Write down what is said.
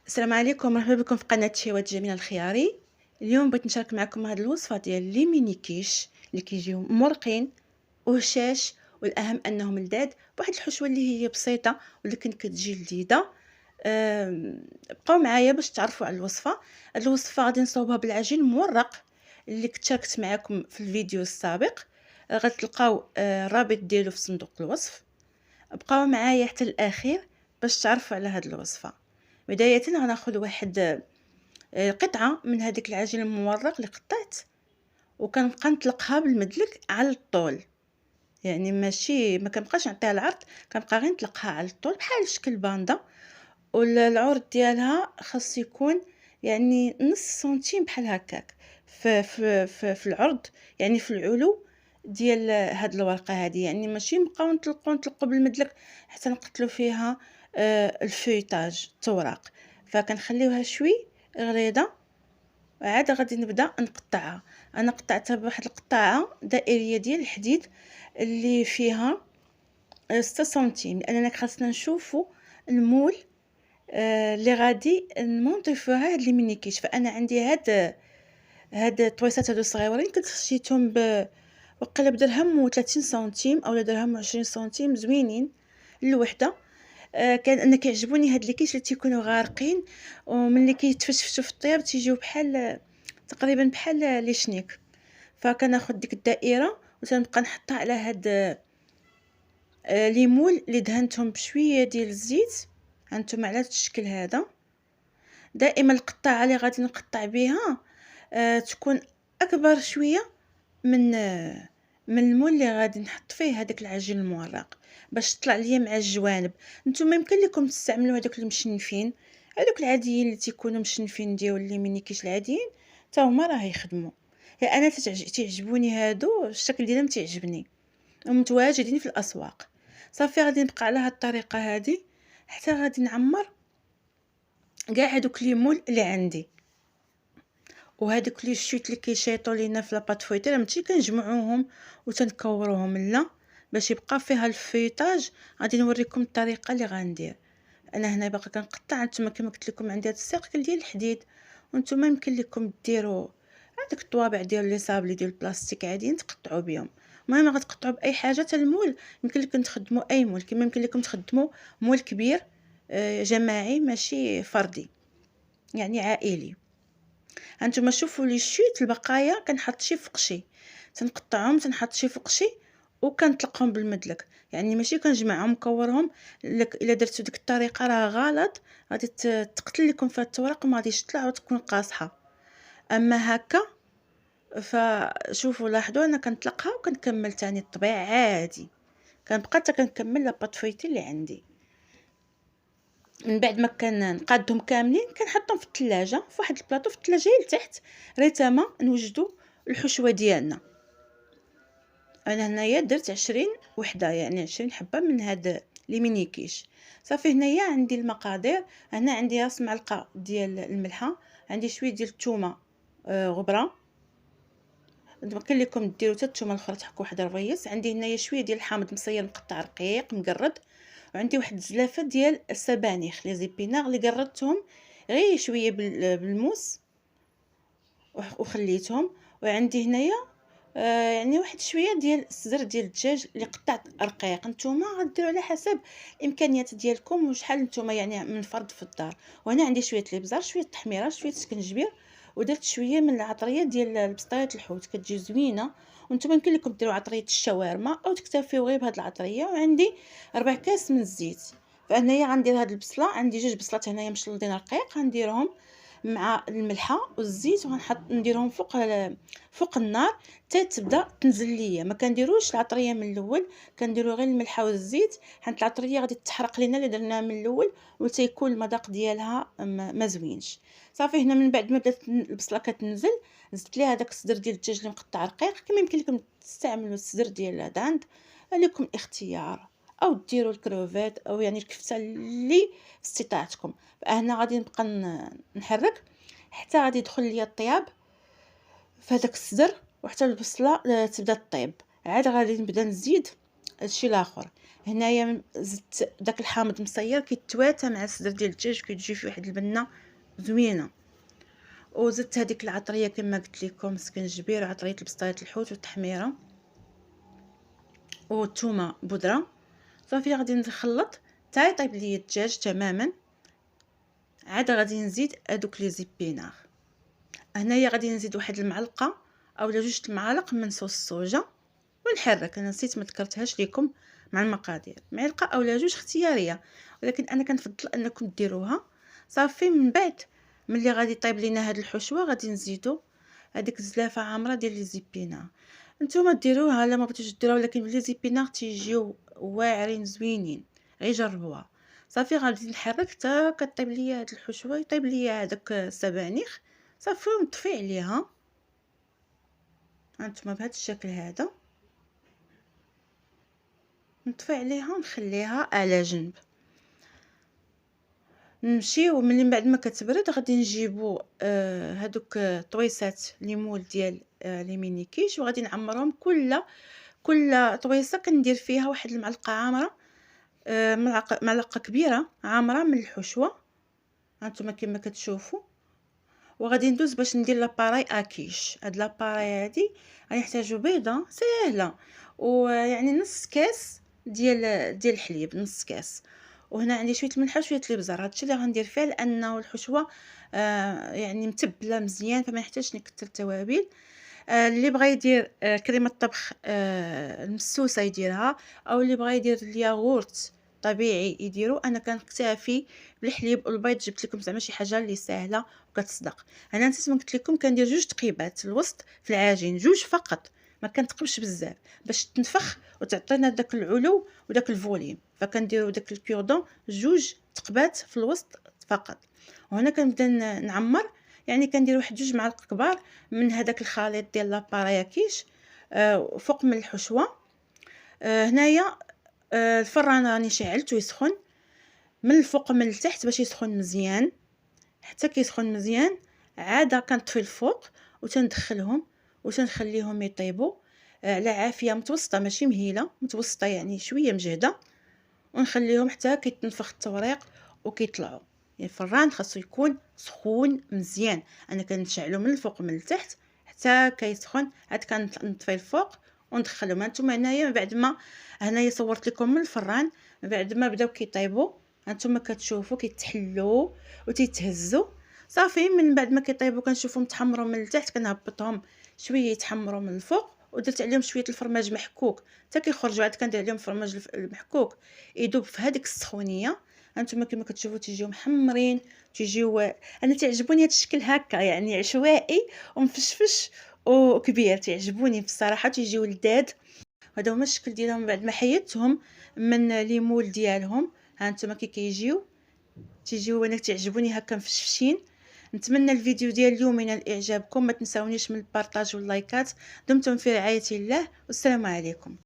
السلام عليكم، مرحبا بكم في قناة شهوات جميلة الخياري. اليوم بغيت نشارك معكم هذه الوصفة ديال لي ميني كيش اللي كيجيو مرقين وهشاش، والاهم انهم لذاذ بواحد الحشوه اللي هي بسيطه ولكن كتجي لذيذه. بقاو معايا باش تعرفوا على الوصفه. هذه الوصفه غادي نصاوبها بالعجين المورق اللي كنت شاركت معكم في الفيديو السابق. غتلقاو الرابط ديالو في صندوق الوصف. بقاو معايا حتى الاخير باش تعرفوا على هذه الوصفه. بدايه غناخذ واحد قطعه من هذيك العجين المورق اللي قطعت، وكنبقى نطلقها بالمدلك على الطول، يعني ماشي ما كنبقاش نعطيها العرض، كنبقى غير نطلقها على الطول بحال شكل باندا. والعرض ديالها خاص يكون يعني نص سنتيم بحال هكاك في العرض، يعني في العلو ديال هاد الورقه هذه، يعني ماشي نبقاو نطلقوا بالمدلك حتى نقتلوا فيها الفيتاج التوراق. فكنخليوها شوي غريضه، عاد غادي نبدا نقطعها. انا قطعتها بواحد القطاعه دائريه ديال الحديد اللي فيها 6 سنتيم، لاننا خاصنا نشوفوا المول اللي غادي نمونطي فيها هاد لي ميني كيش. فانا عندي هاد الطويسات هادو صغيورين كنت خشيتهم وقيله بدرهم و30 سنتيم او درهم و20 سنتيم، زوينين الوحده. كان انا كيعجبوني هاد لي كيش اللي تيكونوا غارقين، وملي كيتفشفشوا في الطياب تيجيو بحال تقريبا بحال لي شنيك. فكناخذ ديك الدائره وتنبقى نحطها على هاد ليمول اللي دهنتهم بشويه ديال الزيت. هانتوما على هاد الشكل هذا. دائما القطاعه اللي غادي نقطع بها تكون اكبر شويه من المول اللي غادي نحط فيه هذاك العجين المورق باش تطلع ليا مع الجوانب. نتوما يمكن لكم تستعملوا هذوك المشنفين، هذوك العاديين اللي تيكونوا مشنفين ديال لي ميني كيش العاديين، حتى هما راه يخدموا. انا تعجبوني هادو، الشكل ديالهم تيعجبني ومتواجدين في الاسواق. صافي غادي نبقى على هاد الطريقه هذه حتى غادي نعمر كاع هادوك لي مول اللي عندي، وهذوك لي شوت اللي كيشيطوا لينا في لاباط فويتير ماشي كنجمعوهم وتنكوروهم، لا، باش يبقى فيها الفيطاج. غادي نوريكم الطريقه اللي غندير. انا هنا باقا كنقطع، نتوما كما قلت لكم عندي هذا السيركل ديال الحديد، وانتوما يمكن لكم ديروا هذاك الطوابع ديال لي صابلي ديال البلاستيك عاديين تقطعوا بهم. المهم غتقطعوا باي حاجه. حتى المول يمكن لكم تخدموا اي مول، كما يمكن لكم تخدموا مول كبير جماعي ماشي فردي، يعني عائلي. هانتوما شوفوا لي شيت البقايا كنحط شي فوق شي، تنقطعهم تنحط شي فوق شي وكنطلقهم بالمدلك، يعني ماشي كنجمعهم كورهم. الا درتو ديك الطريقه راه غلط، غادي تقتل لكم فيها التوراق وما غاديش تطلع وتكون قاصحه. اما هكا فشوفوا لاحظوا انا كنطلقها وكنكمل تاني الطبيعه عادي، كنبقى حتى كنكمل لاباط فويتي اللي عندي. من بعد ما كنقادهم كاملين كنحطهم في الثلاجه، في واحد البلاطو في الثلاجه لتحت ريتما نوجدوا الحشوه ديالنا. انا هنايا درت 20 وحده، يعني 20 حبه من هاد لي ميني كيش. صافي هنايا عندي المقادير. هنا عندي راس معلقه ديال الملحه، عندي شويه ديال الثومه غبره، يمكن لكم ديروا حتى الثومه الاخرى تحكوا واحد الرغيس. عندي هنايا شويه ديال الحامض مصير مقطع رقيق مقرد، وعندي واحد الزلافه ديال السبانخ لي زيبينار اللي قردتهم غير شويه بالموس وخليتهم. وعندي هنايا يعني واحد شويه ديال الصدر ديال الدجاج اللي قطعت رقيق. نتوما غديروا على حسب الامكانيات ديالكم وشحال نتوما يعني من فرد في الدار. وهنا عندي شويه الابزار، شويه التحميره، شويه السكنجبير، ودرت شويه من العطريه ديال البسطايات الحوت كتجي زوينه. وانتم يمكن لكم ديروا عطريه الشاورما او تكتفيو غير بهاد العطريه. وعندي 4 كاس من الزيت. فهنايا غندير هاد البصله، عندي 2 بصلات هنايا مشلضين رقيق، غنديرهم مع الملحه والزيت وغنحط نديرهم فوق النار حتى تبدا تنزل ليا. ما كنديروش العطريه من الاول، كنديروا غير الملحه والزيت، حيت العطريه غادي تحرق لينا اللي درناها من الاول وتيكون المذاق ديالها ما زوينش. صافي هنا من بعد ما بدات البصله كتنزل زدت ليها داك الصدر ديال الدجاج اللي مقطع رقيق. كما يمكن لكم تستعملوا الصدر ديال داند، لكم الاختيار، او ديروا الكروفيت او يعني الكفته اللي في استطاعتكم. فهنا غادي نبقى نحرك حتى غادي يدخل ليا الطياب في هذاك الصدر، وحتى البصله تبدا طيب. عاد غادي نبدا نزيد هادشي الاخر. هنايا زدت داك الحامض مصير كيتواتى مع الصدر ديال الدجاج كتجي فيه واحد البنه زوينه. وزدت هذيك العطريه كما قلت لكم سكنجبير وعطريه البسطايات الحوت والتحميره والثومه بودره. صافي غادي نخلط حتى يطيب لي الدجاج تماما. عاد غادي نزيد هذوك لي زيبينار. هنايا غادي نزيد واحد المعلقه اولا 2 المعالق من صوص الصوجه ونحرك. انا نسيت ما ذكرتهاش لكم مع المقادير، معلقه اولا 2 اختياريه، ولكن انا كنفضل انكم ديروها. صافي من بعد ملي غادي طيب لينا هاد الحشوه غادي نزيدو هذيك الزلافه عامره ديال لي زيبينا. نتوما ديروها لا ما بغيتوش ديروها، ولكن لي زيبينا تيجيو واعرين زوينين، غير جربوها. صافي غادي نحرك حتى كطيب ليا هاد الحشوه، يطيب ليا هذاك السبانخ. صافي ونطفي عليها هانتوما بهذا الشكل هذا، نطفي عليها ونخليها على جنب. نمشيو ملي من بعد ما كتبرد غادي نجيبو هادوك طويسات ليمول ديال لي ميني كيش، وغادي نعمرهم كل طويسه كندير فيها واحد المعلقه عامره، معلقه كبيره عامره من الحشوه هانتوما كما كتشوفوا. وغادي ندوز باش ندير لاباراي اكيش. هاد لاباراي هادي غنحتاجو بيضه ساهله، ويعني نص كاس ديال الحليب، نص كاس. وهنا عندي شويه الملح وشويه الابزار، هادشي اللي غندير فيه لانه الحشوه يعني متبله مزيان فما يحتاجش نكثر التوابل. اللي بغى يدير كريمه الطبخ المسوسه يديرها، او اللي بغى يدير الياغورت طبيعي يديرو. انا كنكتفي بالحليب والبيض، جبت لكم زعما شي حاجه اللي سهله وكتصدق. انا نسيت ما قلت لكم كندير 2 تقيبات الوسط في العجين، 2 فقط، ما كنتقبش بزاف باش تنفخ وتعطينا داك العلو وداك الفوليم. فكنديروا داك الكيردون 2 تقبات في الوسط فقط. وهنا كنبدا نعمر، يعني كندير واحد 2 معالق كبار من هذاك الخليط ديال لاباريا كيش فوق من الحشوه. هنايا الفران راني شعلته يسخن من الفوق من التحت باش يسخن مزيان حتى كيسخن مزيان. عاد كنطفي الفوق وتندخلهم وتنخليهم يطيبوا على عافيه متوسطه ماشي مهيله، متوسطه يعني شويه مجهده، ونخليهم حتى كيتنفخ التوريق وكيطلعوا. يعني الفران خاصو يكون سخون مزيان، انا كنشعلو من الفوق من التحت حتى كيسخن. عاد كنطفي الفوق وندخلهم. هانتوما هنايا بعد ما هنايا صورت لكم من الفران بعد ما بداو كيطيبوا، هانتوما كتشوفوا كيتحلوا وتيتهزوا. صافي من بعد ما كيطيبوا كنشوفهم تحمروا من التحت، كنهبطهم شويه يتحمروا من الفوق، ودرت عليهم شويه الفرماج محكوك حتى كيخرجوا. عاد كندير عليهم الفرماج المحكوك يذوب في هذيك السخونيه. هانتوما كما كتشوفوا تيجيو محمرين، تيجيو انا تعجبوني هذا الشكل هكا، يعني عشوائي ومفشفش وكبير، تعجبوني بصراحه، تيجيو لذاذ. هذا هما الشكل ديالهم بعد ما حيدتهم من ليمول ديالهم. هانتوما كي كيجيو تيجيو وانا تعجبوني هكا مفشفشين. نتمنى الفيديو ديال اليوم ينال اعجابكم، ما تنساونيش من البارطاج واللايكات. دمتم في رعايه الله والسلام عليكم.